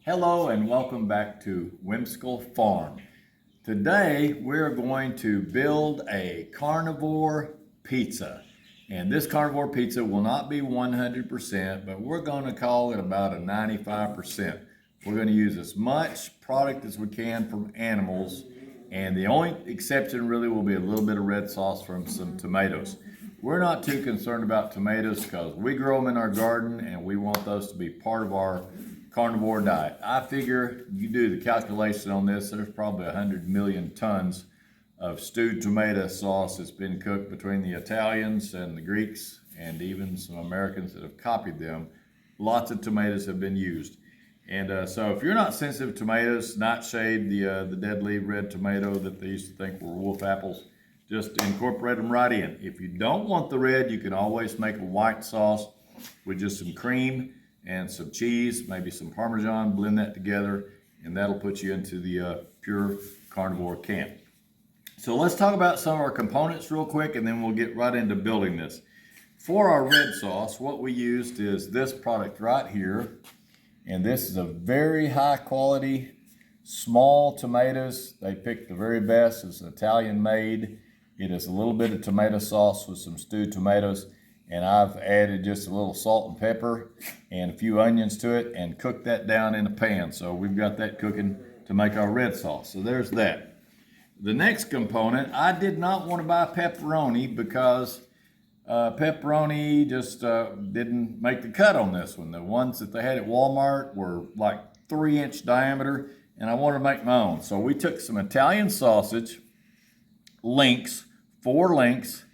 Hello and welcome back to Whimsical Farm. Today we're going to build a carnivore pizza. And this carnivore pizza will not be 100%, but we're going to call it about a 95%. We're going to use as much product as we can from animals, and the only exception really will be a little bit of red sauce from some tomatoes. We're not too concerned about tomatoes because we grow them in our garden and we want those to be part of our carnivore diet. I figure you do the calculation on this, there's probably 100 million tons of stewed tomato sauce that's been cooked between the Italians and the Greeks and even some Americans that have copied them. Lots of tomatoes have been used. And so if you're not sensitive to tomatoes, nightshade, the deadly red tomato that they used to think were wolf apples, just incorporate them right in. If you don't want the red, you can always make a white sauce with just some cream and some cheese, maybe some Parmesan, blend that together, and that'll put you into the pure carnivore camp. So let's talk about some of our components real quick, and then we'll get right into building this. For our red sauce, what we used is this product right here, and this is a very high quality, small tomatoes. They picked the very best. It's Italian made. It is a little bit of tomato sauce with some stewed tomatoes. And I've added just a little salt and pepper and a few onions to it and cooked that down in a pan. So we've got that cooking to make our red sauce. So there's that. The next component, I did not want to buy pepperoni because pepperoni just didn't make the cut on this one. The ones that they had at Walmart were like 3-inch diameter, and I wanted to make my own. So we took some Italian sausage links, 4 links,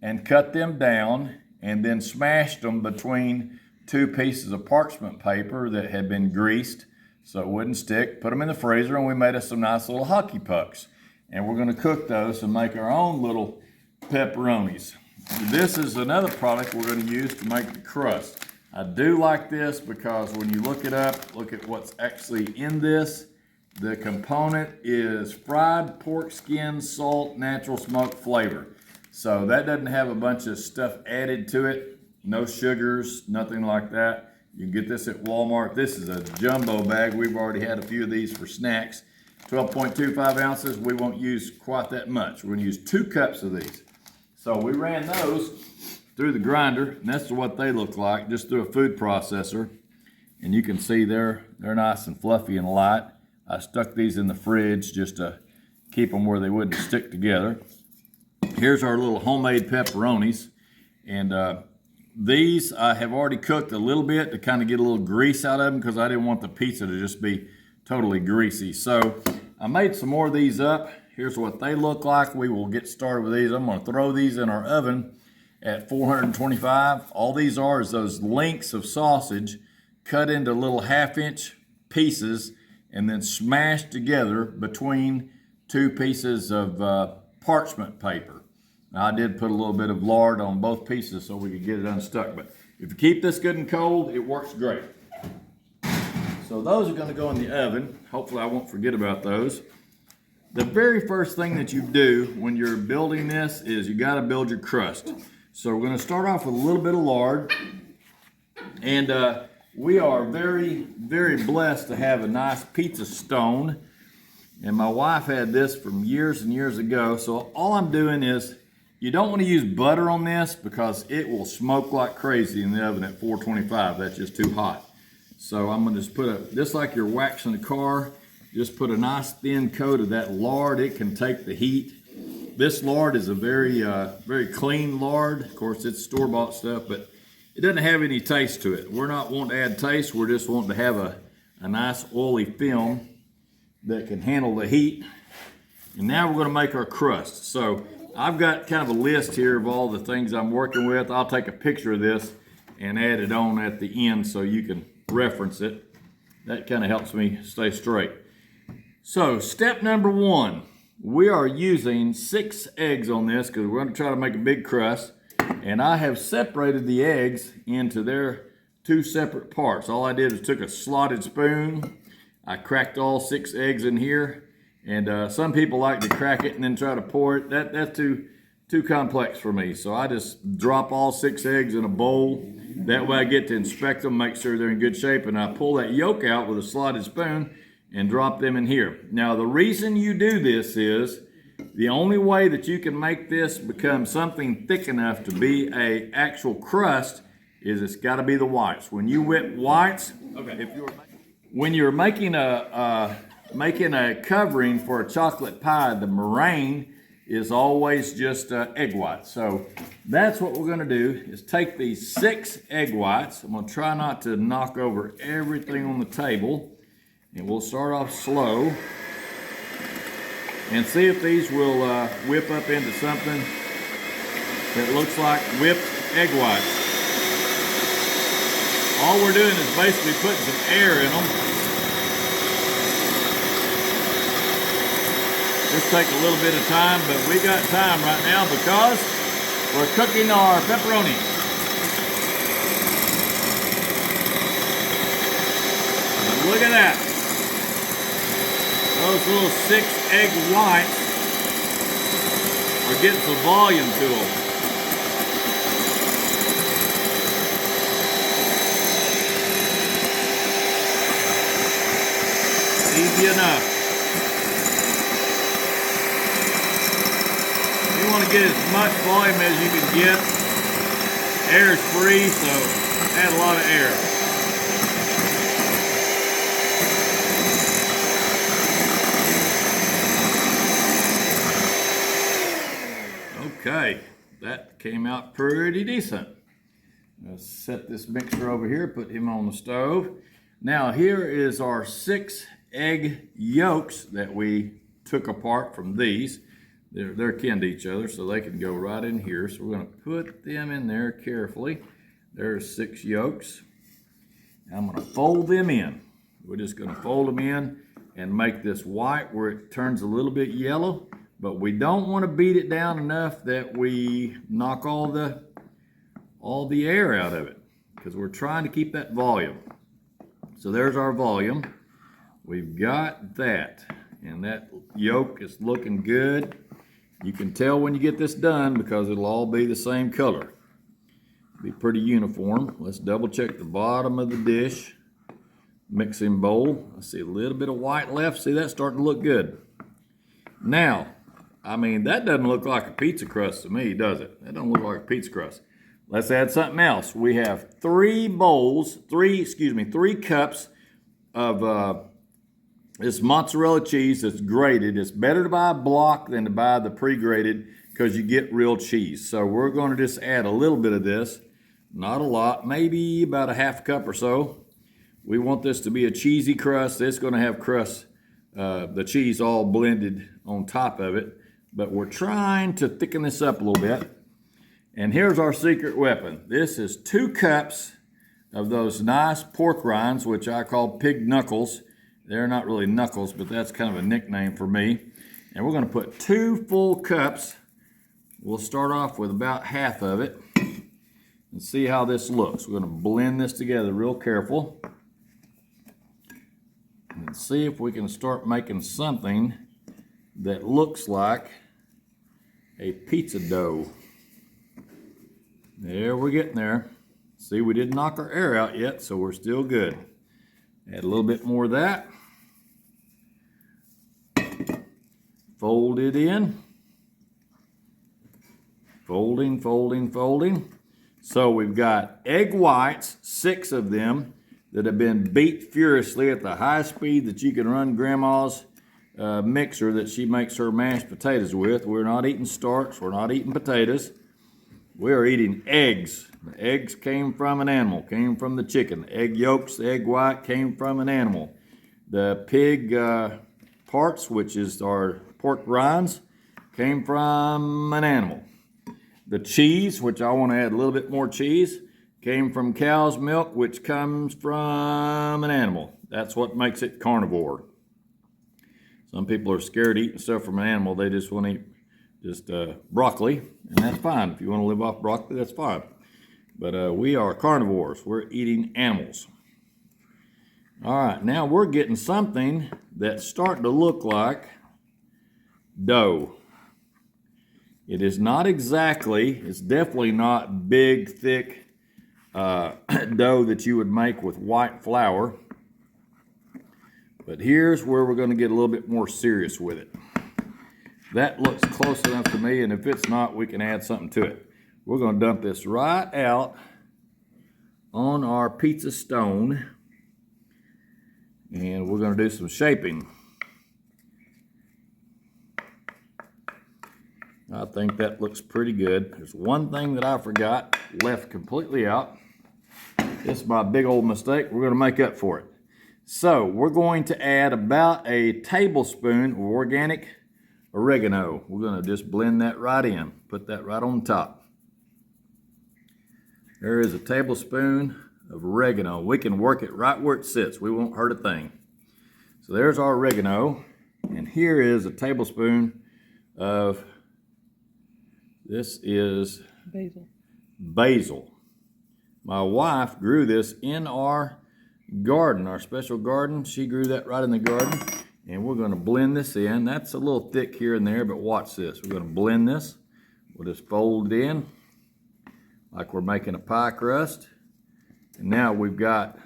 and cut them down, and then smashed them between 2 pieces of parchment paper that had been greased so it wouldn't stick. Put them in the freezer, and we made us some nice little hockey pucks. And we're going to cook those and make our own little pepperonis. This is another product we're going to use to make the crust. I do like this because when you look it up, look at what's actually in this. The component is fried pork skin, salt, natural smoke flavor. So that doesn't have a bunch of stuff added to it. No sugars, nothing like that. You can get this at Walmart. This is a jumbo bag. We've already had a few of these for snacks. 12.25 ounces. We won't use quite that much. We're going to use 2 cups of these. So we ran those through the grinder, and that's what they look like, just through a food processor. And you can see they're nice and fluffy and light. I stuck these in the fridge just to keep them where they wouldn't stick together. Here's our little homemade pepperonis, and these I have already cooked a little bit to kind of get a little grease out of them because I didn't want the pizza to just be totally greasy. So I made some more of these up. Here's what they look like. We will get started with these. I'm going to throw these in our oven at 425. All these are is those links of sausage cut into little 1/2-inch pieces and then smashed together between 2 pieces of parchment paper. Now, I did put a little bit of lard on both pieces so we could get it unstuck, but if you keep this good and cold, it works great. So those are going to go in the oven. Hopefully I won't forget about those. The very first thing that you do when you're building this is you got to build your crust. So we're going to start off with a little bit of lard, and we are very, very blessed to have a nice pizza stone. And my wife had this from years and years ago. So all I'm doing is, you don't want to use butter on this because it will smoke like crazy in the oven at 425. That's just too hot. So I'm going to just put just like you're waxing a car, just put a nice thin coat of that lard. It can take the heat. This lard is a very, very clean lard. Of course, it's store-bought stuff, but it doesn't have any taste to it. We're not wanting to add taste. We're just wanting to have a nice oily film that can handle the heat. And now we're going to make our crust. So I've got kind of a list here of all the things I'm working with. I'll take a picture of this and add it on at the end so you can reference it. That kind of helps me stay straight. So step number 1, we are using 6 eggs on this because we're going to try to make a big crust. And I have separated the eggs into their 2 separate parts. All I did was took a slotted spoon. I cracked all 6 eggs in here, and some people like to crack it and then try to pour it. That's too complex for me. So I just drop all 6 eggs in a bowl That way I get to inspect them, make sure they're in good shape, and I pull that yolk out with a slotted spoon and drop them in here. Now the reason you do this is the only way that you can make this become something thick enough to be a actual crust is it's got to be the whites. When you whip whites, when you're making a covering for a chocolate pie, the meringue is always just egg whites. So that's what we're going to do is take these 6 egg whites. I'm going to try not to knock over everything on the table, and we'll start off slow and see if these will whip up into something that looks like whipped egg whites. All we're doing is basically putting some air in them. This takes a little bit of time, but we got time right now because we're cooking our pepperoni. And look at that. Those little 6 egg whites are getting some volume to them. Easy enough. You want to get as much volume as you can get. Air is free, so add a lot of air. Okay, that came out pretty decent. Let's set this mixer over here, put him on the stove. Now here is our 6 egg yolks that we took apart from these. They're kin to each other, so they can go right in here. So we're going to put them in there carefully. There's 6 yolks. I'm going to fold them in. We're just going to fold them in and make this white where it turns a little bit yellow, but we don't want to beat it down enough that we knock all the air out of it, because we're trying to keep that volume. So there's our volume. We've got that, and that yolk is looking good. You can tell when you get this done because it'll all be the same color. Be pretty uniform. Let's double check the bottom of the dish. Mixing bowl. I see a little bit of white left. See, that's starting to look good. Now, I mean, that doesn't look like a pizza crust to me, does it? That don't look like a pizza crust. Let's add something else. We have 3 cups of this mozzarella cheese that's grated. It's better to buy a block than to buy the pre-grated because you get real cheese. So we're going to just add a little bit of this, not a lot, maybe about a half cup or so. We want this to be a cheesy crust. It's going to have crust, the cheese all blended on top of it, but we're trying to thicken this up a little bit. And here's our secret weapon. This is 2 cups of those nice pork rinds, which I call pig knuckles. They're not really knuckles, but that's kind of a nickname for me. And we're going to put 2 full cups. We'll start off with about half of it and see how this looks. We're going to blend this together real careful and see if we can start making something that looks like a pizza dough. There, we're getting there. See, we didn't knock our air out yet, so we're still good. Add a little bit more of that. Fold it in. Folding, folding, folding. So we've got egg whites, 6 of them, that have been beat furiously at the high speed that you can run Grandma's mixer that she makes her mashed potatoes with. We're not eating starch. We're not eating potatoes. We're eating eggs. The eggs came from an animal, came from the chicken. The egg yolks, the egg white came from an animal. The pig parts, which is our pork rinds, came from an animal. The cheese, which I want to add a little bit more cheese, came from cow's milk, which comes from an animal. That's what makes it carnivore. Some people are scared of eating stuff from an animal. They just want to eat just broccoli, and that's fine. If you want to live off broccoli, that's fine. But we are carnivores. We're eating animals. All right, now we're getting something that's starting to look like dough. It is not exactly, it's definitely not big, thick dough that you would make with white flour. But here's where we're going to get a little bit more serious with it. That looks close enough to me, and if it's not, we can add something to it. We're going to dump this right out on our pizza stone, and we're going to do some shaping. I think that looks pretty good. There's one thing that I forgot, left completely out. This is my big old mistake. We're going to make up for it. So we're going to add about a tablespoon of organic oregano. We're going to just blend that right in. Put that right on top. There is a tablespoon of oregano. We can work it right where it sits. We won't hurt a thing. So there's our oregano. And here is a tablespoon of, this is basil. My wife grew this in our garden, our special garden. She grew that right in the garden. And we're going to blend this in. That's a little thick here and there, but watch this. We're going to blend this. We'll just fold it in like we're making a pie crust. And now we've got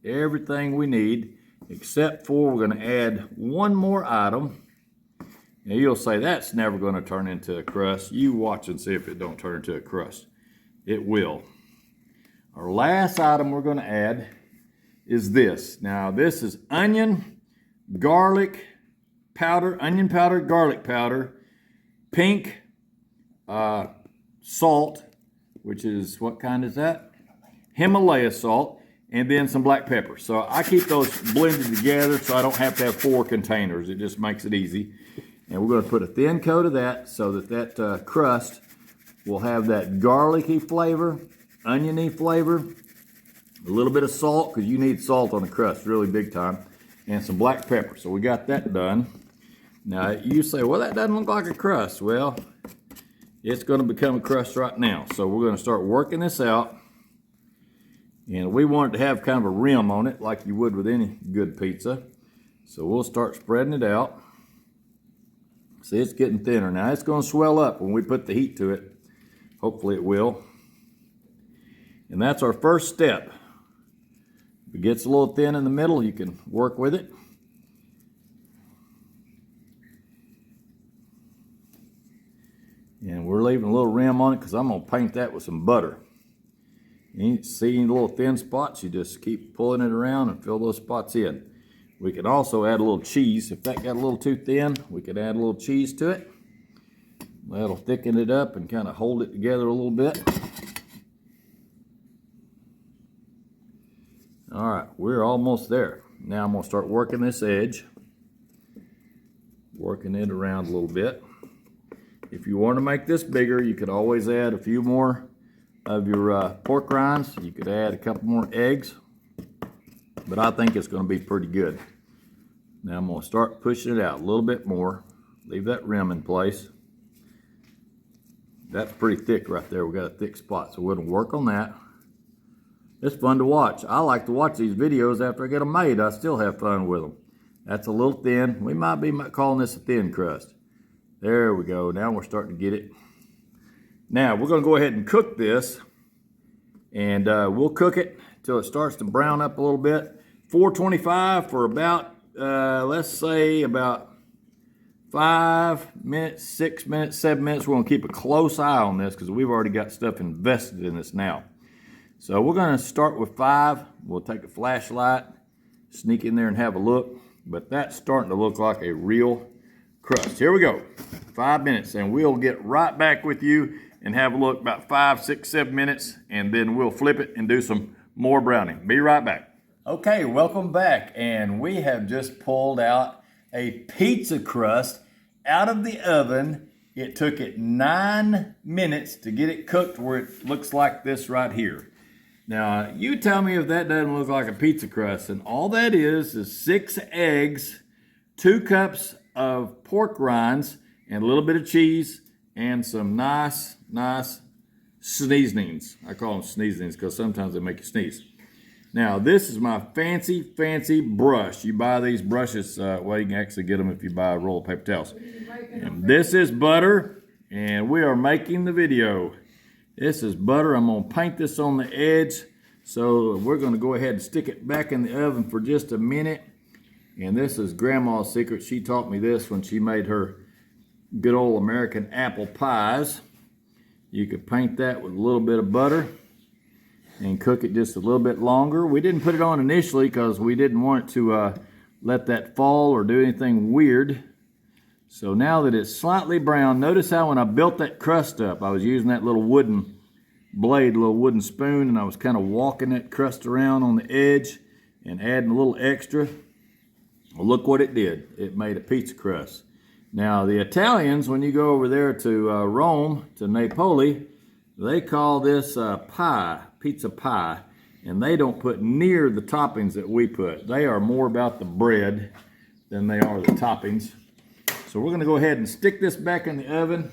everything we need, except for we're going to add one more item. Now you'll say, that's never going to turn into a crust. You watch and see if it don't turn into a crust. It will. Our last item we're going to add is this. Now this is onion, garlic powder, onion powder, garlic powder, pink salt, which is, what kind is that? Himalaya salt, and then some black pepper. So I keep those blended together so I don't have to have 4 containers. It just makes it easy. And we're going to put a thin coat of that so that that crust will have that garlicky flavor, oniony flavor, a little bit of salt, because you need salt on the crust really big time, and some black pepper. So we got that done. Now you say, well, that doesn't look like a crust. Well, it's going to become a crust right now. So we're going to start working this out. And we want it to have kind of a rim on it like you would with any good pizza. So we'll start spreading it out. See, it's getting thinner. Now it's going to swell up when we put the heat to it. Hopefully it will. And that's our first step. If it gets a little thin in the middle, you can work with it. And we're leaving a little rim on it because I'm going to paint that with some butter. You see any little thin spots, you just keep pulling it around and fill those spots in. We could also add a little cheese. If that got a little too thin, we could add a little cheese to it. That'll thicken it up and kind of hold it together a little bit. All right, we're almost there. Now I'm going to start working this edge. Working it around a little bit. If you want to make this bigger, you could always add a few more of your pork rinds. You could add a couple more eggs, but I think it's going to be pretty good. Now I'm going to start pushing it out a little bit more. Leave that rim in place. That's pretty thick right there. We got a thick spot, so we're going to work on that. It's fun to watch. I like to watch these videos after I get them made. I still have fun with them. That's a little thin. We might be calling this a thin crust. There we go. Now we're starting to get it. Now we're going to go ahead and cook this, and we'll cook it till it starts to brown up a little bit. 425 for about, let's say about 5 minutes, 6 minutes, 7 minutes. We're going to keep a close eye on this because we've already got stuff invested in this now. So we're going to start with 5. We'll take a flashlight, sneak in there and have a look. But that's starting to look like a real crust. Here we go. 5 minutes, and we'll get right back with you and have a look about 5, 6, 7 minutes, and then we'll flip it and do some more browning. Be right back. Okay, welcome back. And we have just pulled out a pizza crust out of the oven. It took it 9 minutes to get it cooked where it looks like this right here. Now, you tell me if that doesn't look like a pizza crust. And all that is 6 eggs, 2 cups of pork rinds, and a little bit of cheese, and some nice sneezings. I call them sneezings because sometimes they make you sneeze. Now, this is my fancy brush. You buy these brushes, well, you can actually get them if you buy a roll of paper towels. And this is butter, and we are making the video. This is butter. I'm going to paint this on the edge So we're going to go ahead and stick it back in the oven for just a minute. And this is Grandma's secret. She taught me this when she made her good old American apple pies. You could paint that with a little bit of butter and cook it just a little bit longer. We didn't put it on initially because we didn't want it to let that fall or do anything weird. So now that it's slightly brown, notice how when I built that crust up, I was using that little wooden blade, little wooden spoon, and I was kind of walking that crust around on the edge and adding a little extra. Well, look what it did. It made a pizza crust. Now, the Italians, when you go over there to Rome, to Napoli, they call this pie, pizza pie, and they don't put near the toppings that we put. They are more about the bread than they are the toppings. So we're gonna go ahead and stick this back in the oven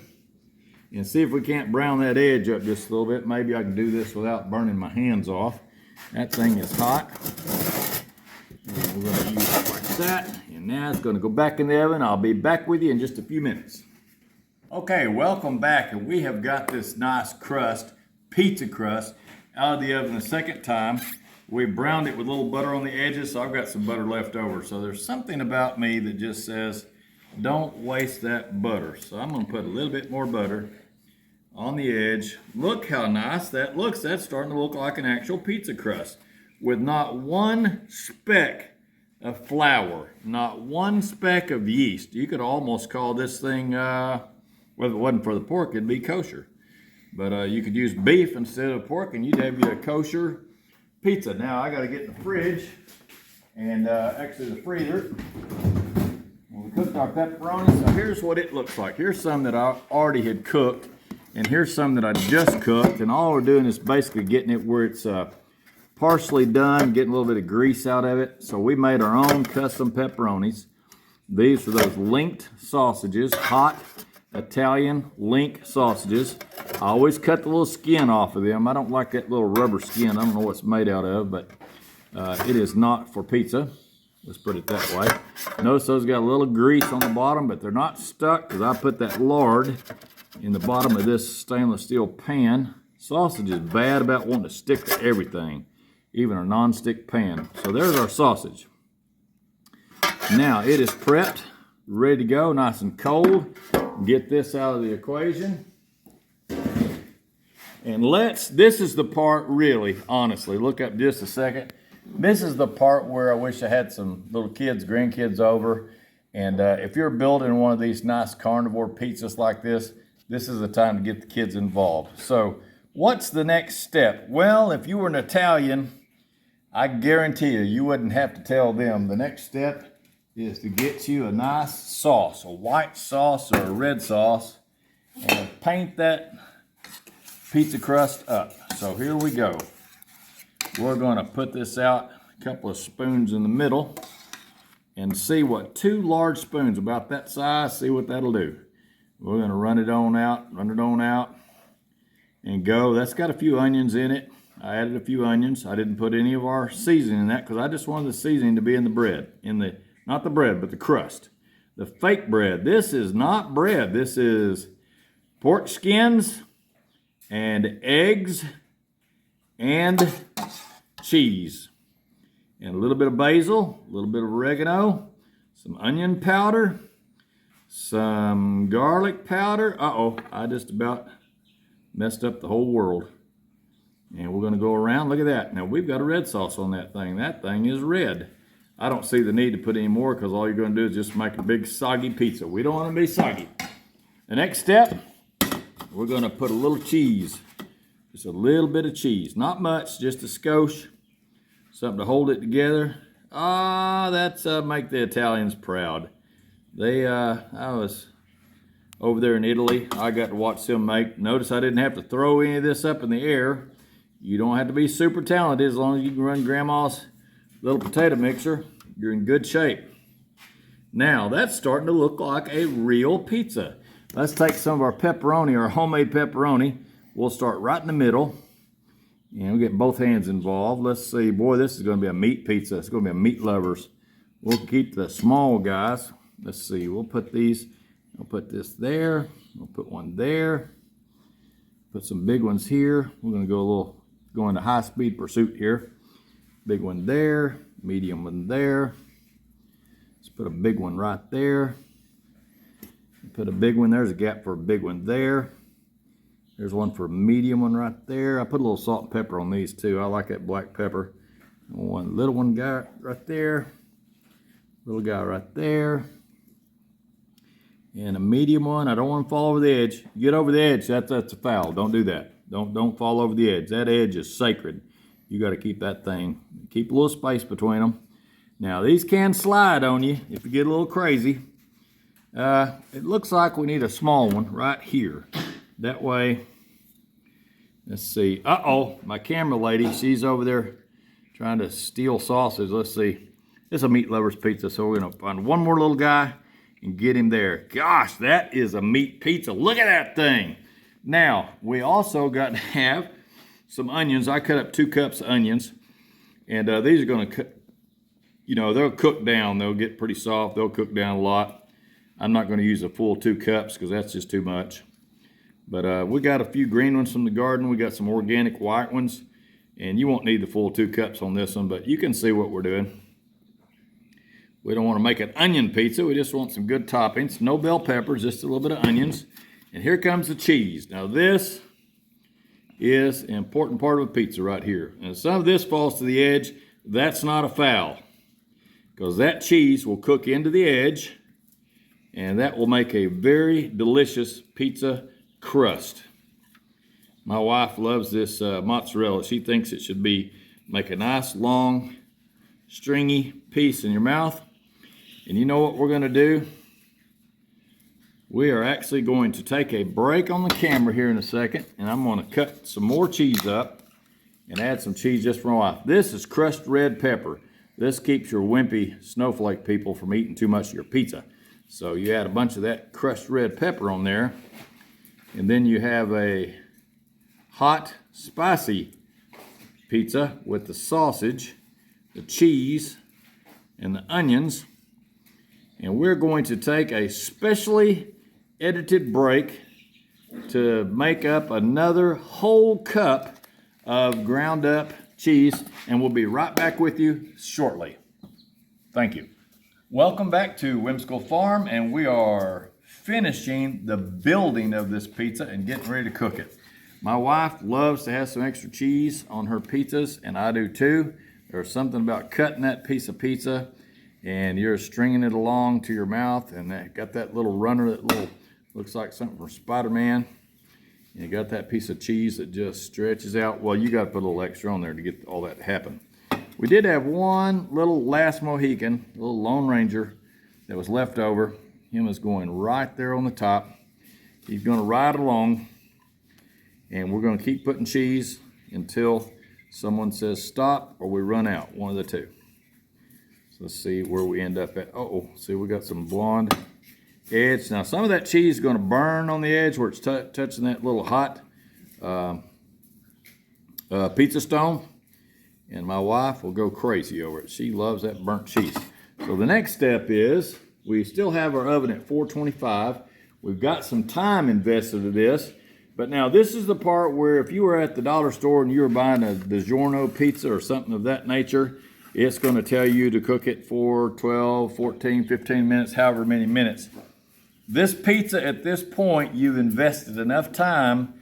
and see if we can't brown that edge up just a little bit. Maybe I can do this without burning my hands off. That thing is hot. And we're gonna use it like that. And now it's gonna go back in the oven. I'll be back with you in just a few minutes. Okay, welcome back. And we have got this nice crust, pizza crust, out of the oven the second time. We browned it with a little butter on the edges, so I've got some butter left over. So there's something about me that just says, don't waste that butter. So I'm gonna put a little bit more butter on the edge. Look how nice that looks. That's starting to look like an actual pizza crust with not one speck of flour, not one speck of yeast. You could almost call this thing, well, if it wasn't for the pork, it'd be kosher. But you could use beef instead of pork and you'd have you a kosher pizza. Now I gotta get in the fridge and actually the freezer. We cooked our pepperoni, so here's what it looks like. Here's some that I already had cooked, and here's some that I just cooked, and all we're doing is basically getting it where it's partially done, getting a little bit of grease out of it. So we made our own custom pepperonis. These are those linked sausages, hot Italian link sausages. I always cut the little skin off of them. I don't like that little rubber skin. I don't know what it's made out of, but it is not for pizza. Let's put it that way. Notice those got a little grease on the bottom, but they're not stuck because I put that lard in the bottom of this stainless steel pan. Sausage is bad about wanting to stick to everything, even a non-stick pan. So there's our sausage. Now it is prepped, ready to go, nice and cold. Get this out of the equation. And this is the part really, honestly, look up just a second. This is the part where I wish I had some little kids, grandkids over. And if you're building one of these nice carnivore pizzas like this, this is the time to get the kids involved. So what's the next step? Well, if you were an Italian, I guarantee you wouldn't have to tell them. The next step is to get you a nice sauce, a white sauce or a red sauce, and paint that pizza crust up. So here we go. We're gonna put this out a couple of spoons in the middle and see what 2 large spoons, about that size, see what that'll do. We're gonna run it on out, and go. That's got a few onions in it. I added a few onions. I didn't put any of our seasoning in that because I just wanted the seasoning to be in the bread, not the bread, but the crust. The fake bread. This is not bread. This is pork skins and eggs and cheese, and a little bit of basil, a little bit of oregano, some onion powder, some garlic powder. Uh-oh, I just about messed up the whole world. And we're gonna go around, look at that. Now we've got a red sauce on that thing. That thing is red. I don't see the need to put any more because all you're gonna do is just make a big soggy pizza. We don't wanna be soggy. The next step, we're gonna put a little cheese. Just a little bit of cheese, not much, just a skosh, something to hold it together. That's make the Italians proud. I was over there in Italy. I got to watch them make. Notice I didn't have to throw any of this up in the air. You don't have to be super talented as long as you can run Grandma's little potato mixer. You're in good shape. Now that's starting to look like a real pizza. Let's take some of our pepperoni, our homemade pepperoni. We'll start right in the middle, and we'll get both hands involved. Let's see, boy, this is gonna be a meat pizza. It's gonna be a meat lovers. We'll keep the small guys. Let's see, we'll put these, we'll put this there, we'll put one there, put some big ones here. We're gonna go a little going to high-speed pursuit here. Big one there, medium one there. Let's put a big one right there. Put a big one, there's a gap for a big one there. There's one for a medium one right there. I put a little salt and pepper on these too. I like that black pepper. One little one guy right there. Little guy right there. And a medium one. I don't want to fall over the edge. Get over the edge, that's a foul. Don't do that. Don't fall over the edge. That edge is sacred. You got to keep that thing, keep a little space between them. Now these can slide on you if you get a little crazy. It looks like we need a small one right here. That way, let's see. Uh-oh, my camera lady, she's over there trying to steal sausage. Let's see. It's a meat lover's pizza, so we're gonna find one more little guy and get him there. Gosh, that is a meat pizza. Look at that thing. Now, we also got to have some onions. I cut up 2 cups of onions, and these are gonna cut, you know, they'll cook down. They'll get pretty soft. They'll cook down a lot. I'm not gonna use a full 2 cups because that's just too much. But we got a few green ones from the garden. We got some organic white ones, and you won't need the full 2 cups on this one, but you can see what we're doing. We don't want to make an onion pizza. We just want some good toppings. No bell peppers, just a little bit of onions. And here comes the cheese. Now this is an important part of a pizza right here. And if some of this falls to the edge, that's not a foul, because that cheese will cook into the edge, and that will make a very delicious pizza crust. My wife loves this mozzarella. She thinks it should make a nice long stringy piece in your mouth. And you know what we're going to do? We are actually going to take a break on the camera here in a second, and I'm going to cut some more cheese up and add some cheese just for my wife. This is crushed red pepper. This keeps your wimpy snowflake people from eating too much of your pizza. So you add a bunch of that crushed red pepper on there, and then you have a hot, spicy pizza with the sausage, the cheese, and the onions. And we're going to take a specially edited break to make up another whole cup of ground up cheese, and we'll be right back with you shortly. Thank you. Welcome back to Whimsical Farm, and we are finishing the building of this pizza and getting ready to cook it. My wife loves to have some extra cheese on her pizzas, and I do too. There's something about cutting that piece of pizza and you're stringing it along to your mouth, and that got that little runner, that little, looks like something from Spider-Man. And you got that piece of cheese that just stretches out. Well, you got to put a little extra on there to get all that to happen. We did have one little last Mohican, a little Lone Ranger that was left over. Him is going right there on the top. He's going to ride along, and we're going to keep putting cheese until someone says stop or we run out, one of the two. So let's see where we end up at. Uh-oh, see, we got some blonde edge. Now some of that cheese is going to burn on the edge where it's touching that little hot pizza stone, and my wife will go crazy over it. She loves that burnt cheese. So the next step is we still have our oven at 425. We've got some time invested in this, but now this is the part where if you were at the dollar store and you were buying a DiGiorno pizza or something of that nature, it's going to tell you to cook it for 12, 14, 15 minutes, however many minutes. This pizza, at this point, you've invested enough time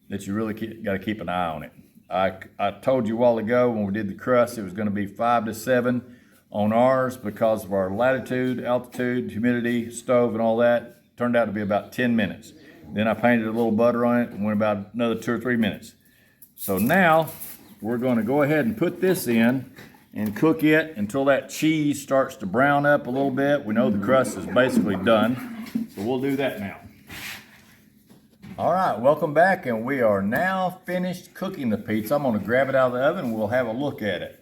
that you really got to keep an eye on it. I told you a while ago when we did the crust, it was going to be 5 to 7 on ours because of our latitude, altitude, humidity, stove, and all that. Turned out to be about 10 minutes. Then I painted a little butter on it and went about another 2 or 3 minutes. So now we're going to go ahead and put this in and cook it until that cheese starts to brown up a little bit. We know the crust is basically done, so we'll do that now. All right, welcome back, and we are now finished cooking the pizza. I'm gonna grab it out of the oven and we'll have a look at it.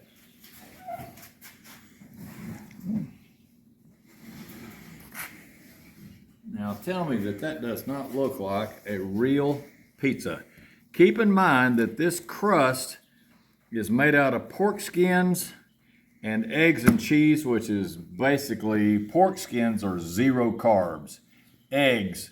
Now tell me that that does not look like a real pizza. Keep in mind that this crust is made out of pork skins and eggs and cheese, which is basically, pork skins are 0 carbs. Eggs,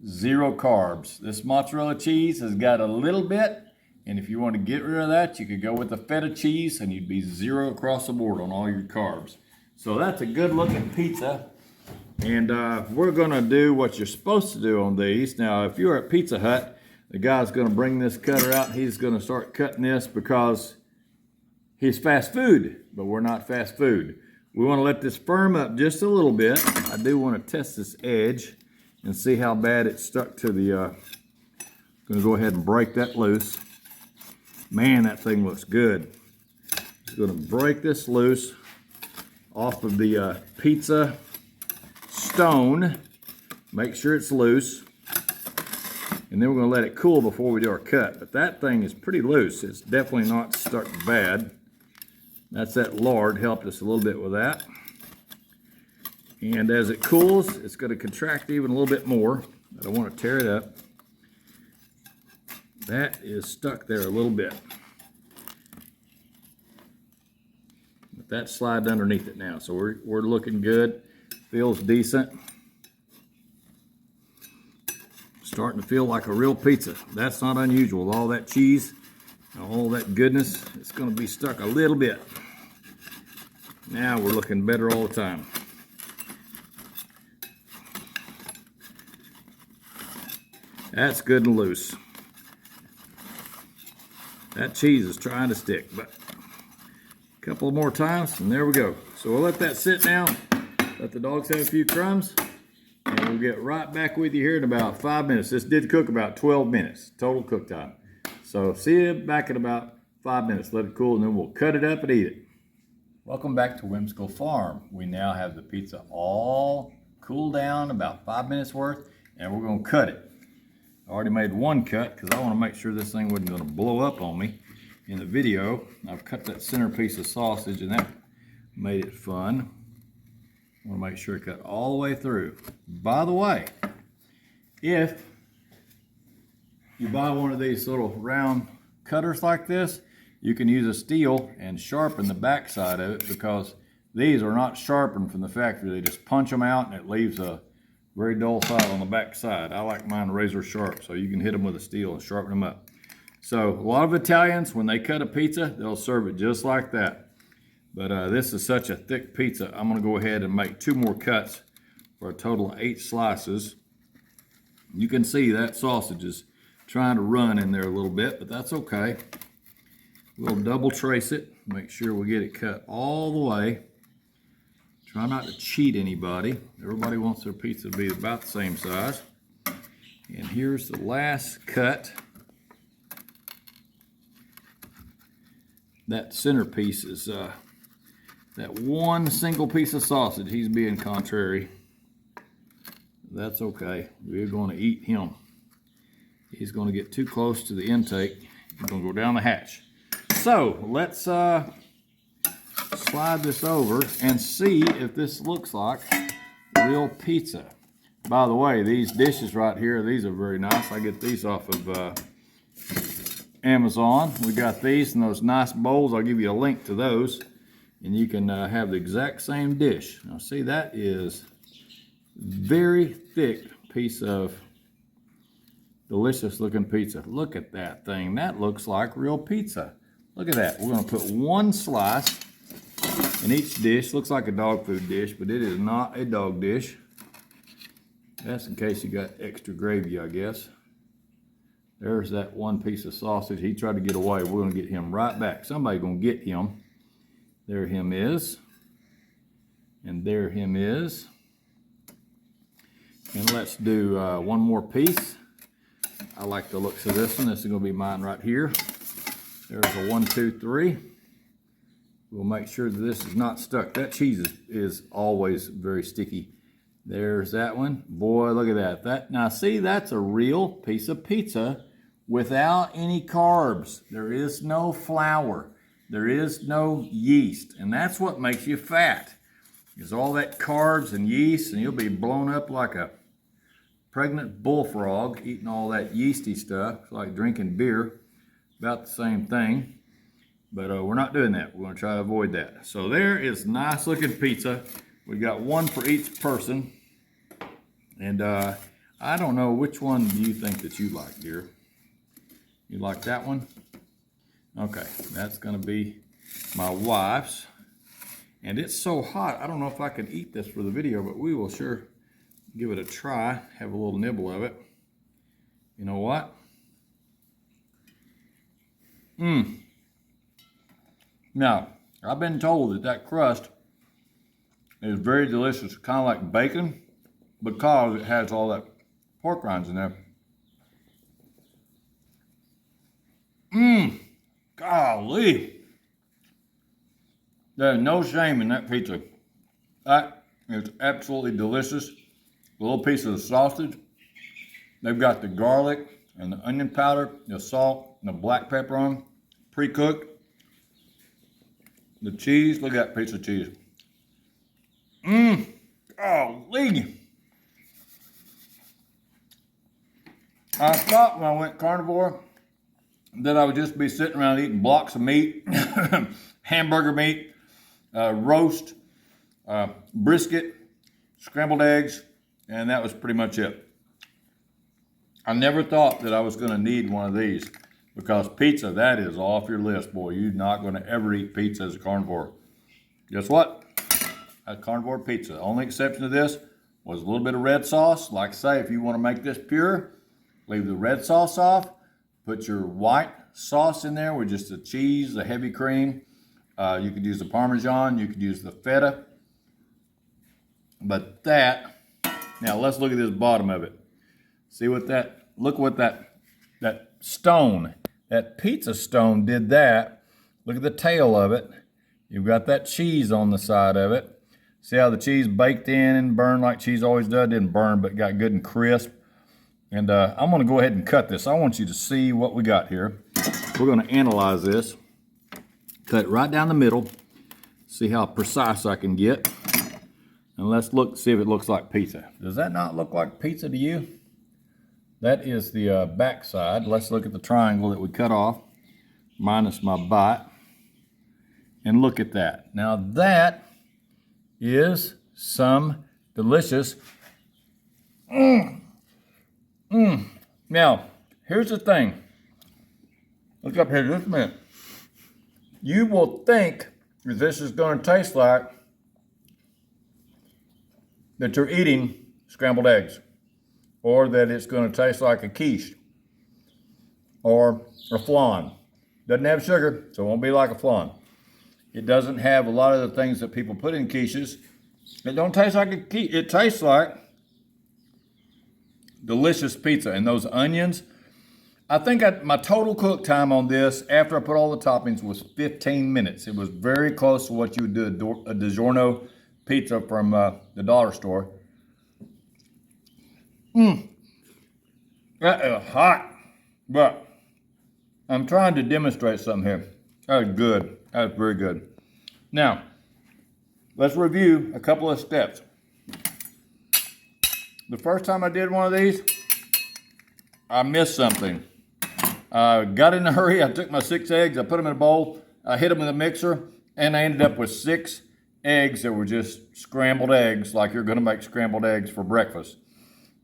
0 carbs. This mozzarella cheese has got a little bit, And if you want to get rid of that, you could go with the feta cheese and you'd be 0 across the board on all your carbs. So that's a good looking pizza. And we're gonna do what you're supposed to do on these. Now, if you're at Pizza Hut, the guy's gonna bring this cutter out. He's gonna start cutting this because he's fast food, but we're not fast food. We wanna let this firm up just a little bit. I do wanna test this edge and see how bad it's stuck to the, gonna go ahead and break that loose. Man, that thing looks good. Just gonna break this loose off of the pizza stone. Make sure it's loose. And then we're gonna let it cool before we do our cut. But that thing is pretty loose. It's definitely not stuck bad. That's that lard helped us a little bit with that. And as it cools, it's gonna contract even a little bit more. I don't wanna tear it up. That is stuck there a little bit. But that's sliding underneath it now. So we're looking good. Feels decent. Starting to feel like a real pizza. That's not unusual. All that cheese, all that goodness, it's gonna be stuck a little bit. Now we're looking better all the time. That's good and loose. That cheese is trying to stick, but a couple more times and there we go. So we'll let that sit down, let the dogs have a few crumbs, and we'll get right back with you here in about 5 minutes. This did cook about 12 minutes, total cook time. So see you back in about 5 minutes. Let it cool and then we'll cut it up and eat it. Welcome back to Whimsical Farm. We now have the pizza all cooled down, about 5 minutes worth, and we're gonna cut it. I already made one cut because I want to make sure this thing wasn't going to blow up on me in the video. I've cut that center piece of sausage and that made it fun. I want to make sure it cut all the way through. By the way, if you buy one of these little round cutters like this, you can use a steel and sharpen the back side of it because these are not sharpened from the factory. They just punch them out and it leaves a very dull side on the back side. I like mine razor sharp, so you can hit them with a steel and sharpen them up. So a lot of Italians, when they cut a pizza, they'll serve it just like that. But this is such a thick pizza, I'm gonna go ahead and make 2 more cuts for a total of 8 slices. You can see that sausage is trying to run in there a little bit, but that's okay. We'll double trace it, make sure we get it cut all the way. Try not to cheat anybody. Everybody wants their pizza to be about the same size. And here's the last cut. That centerpiece is that one single piece of sausage. He's being contrary. That's okay. We're going to eat him. He's going to get too close to the intake. He's going to go down the hatch. So let's slide this over and see if this looks like real pizza. By the way, these dishes right here, these are very nice. I get these off of Amazon. We got these in those nice bowls. I'll give you a link to those and you can have the exact same dish. Now see, that is very thick piece of delicious looking pizza. Look at that thing. That looks like real pizza. Look at that. We're going to put 1 slice in each dish. Looks like a dog food dish, but it is not a dog dish. That's in case you got extra gravy, I guess. There's that one piece of sausage. He tried to get away. We're going to get him right back. Somebody's going to get him. There him is. And there him is. And let's do one more piece. I like the looks of this one. This is going to be mine right here. There's a 1, 2, 3. We'll make sure that this is not stuck. That cheese is always very sticky. There's that one. Boy, look at that. Now see, that's a real piece of pizza without any carbs. There is no flour. There is no yeast. And that's what makes you fat, is all that carbs and yeast, and you'll be blown up like a pregnant bullfrog eating all that yeasty stuff. It's like drinking beer. About the same thing. But we're not doing that. We're going to try to avoid that. So there is nice looking pizza. We got 1 for each person. And I don't know, which one do you think that you like, dear? You like that one? Okay, that's gonna be my wife's. And it's so hot, I don't know if I can eat this for the video, but we will sure give it a try, have a little nibble of it. You know what? Now, I've been told that crust is very delicious, kind of like bacon, because it has all that pork rinds in there. Golly. There's no shame in that pizza. That is absolutely delicious. A little piece of the sausage. They've got the garlic and the onion powder, the salt, and the black pepper on, pre-cooked. The cheese, look at that piece of cheese. Golly. I thought when I went carnivore that I would just be sitting around eating blocks of meat, hamburger meat, roast, brisket, scrambled eggs, and that was pretty much it. I never thought that I was going to need one of these, because pizza, that is off your list, boy. You're not going to ever eat pizza as a carnivore. Guess what? A carnivore pizza. The only exception to this was a little bit of red sauce. Like I say, if you want to make this pure, leave the red sauce off. Put your white sauce in there with just the cheese, the heavy cream. You could use the Parmesan. You could use the feta. But that, now let's look at this bottom of it. See what that, look what that stone, that pizza stone did that. Look at the tail of it. You've got that cheese on the side of it. See how the cheese baked in and burned like cheese always does? Didn't burn, but got good and crisp. And I'm gonna go ahead and cut this. I want you to see what we got here. We're gonna analyze this. Cut it right down the middle. See how precise I can get. And let's look, see if it looks like pizza. Does that not look like pizza to you? That is the back side. Let's look at the triangle that we cut off, minus my bite. And look at that. Now that is some delicious. Now, here's the thing. Look up here just a minute. You will think that this is going to taste like that you're eating scrambled eggs, or that it's going to taste like a quiche or a flan. Doesn't have sugar, so it won't be like a flan. It doesn't have a lot of the things that people put in quiches. It don't taste like a quiche. It tastes like delicious pizza. And those onions, I think my total cook time on this after I put all the toppings was 15 minutes. It was very close to what you would do a DiGiorno pizza from the dollar store. That is hot, but I'm trying to demonstrate something here. That is good. That is very good. Now, let's review a couple of steps. The first time I did one of these, I missed something. I got in a hurry. I took my 6 eggs, I put them in a bowl, I hit them in a mixer, and I ended up with 6 eggs that were just scrambled eggs, like you're gonna make scrambled eggs for breakfast.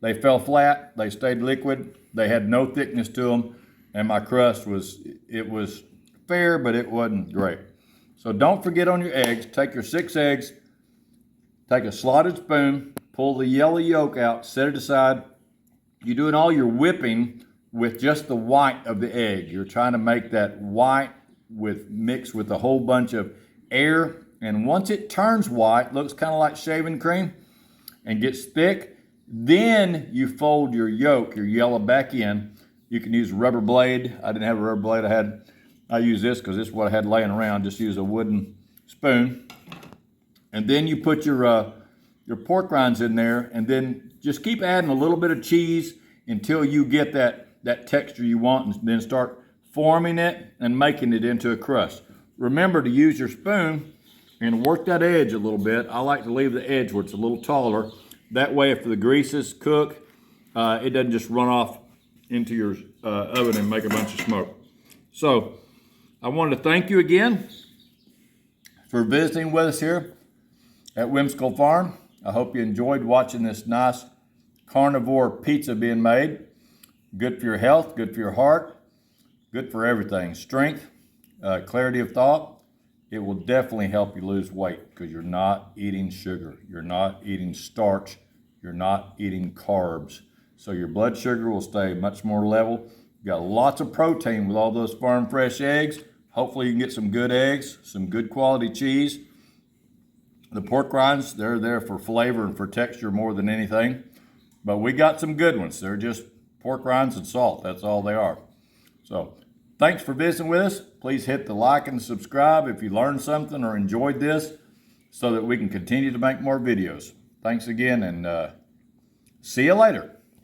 They fell flat, they stayed liquid, they had no thickness to them, and my crust was fair, but it wasn't great. So don't forget on your eggs, take your 6 eggs, take a slotted spoon, pull the yellow yolk out, set it aside. You're doing all your whipping with just the white of the egg. You're trying to make that white mixed with a whole bunch of air. And once it turns white, looks kind of like shaving cream, and gets thick, then you fold your yolk, your yellow, back in. You can use a rubber blade. I didn't have a rubber blade. I use this because this is what I had laying around. Just use a wooden spoon. And then you put your pork rinds in there, and then just keep adding a little bit of cheese until you get that texture you want, and then start forming it and making it into a crust. Remember to use your spoon and work that edge a little bit. I like to leave the edge where it's a little taller. That way, if the greases cook, it doesn't just run off into your oven and make a bunch of smoke. So I wanted to thank you again for visiting with us here at Whimsical Farm. I hope you enjoyed watching this nice carnivore pizza being made. Good for your health, good for your heart, good for everything. Strength, clarity of thought, it will definitely help you lose weight because you're not eating sugar, you're not eating starch, you're not eating carbs. So your blood sugar will stay much more level. You got lots of protein with all those farm fresh eggs. Hopefully you can get some good eggs, some good quality cheese. The pork rinds, they're there for flavor and for texture more than anything. But we got some good ones. They're just pork rinds and salt. That's all they are. So thanks for visiting with us. Please hit the like and subscribe if you learned something or enjoyed this so that we can continue to make more videos. Thanks again, and see you later.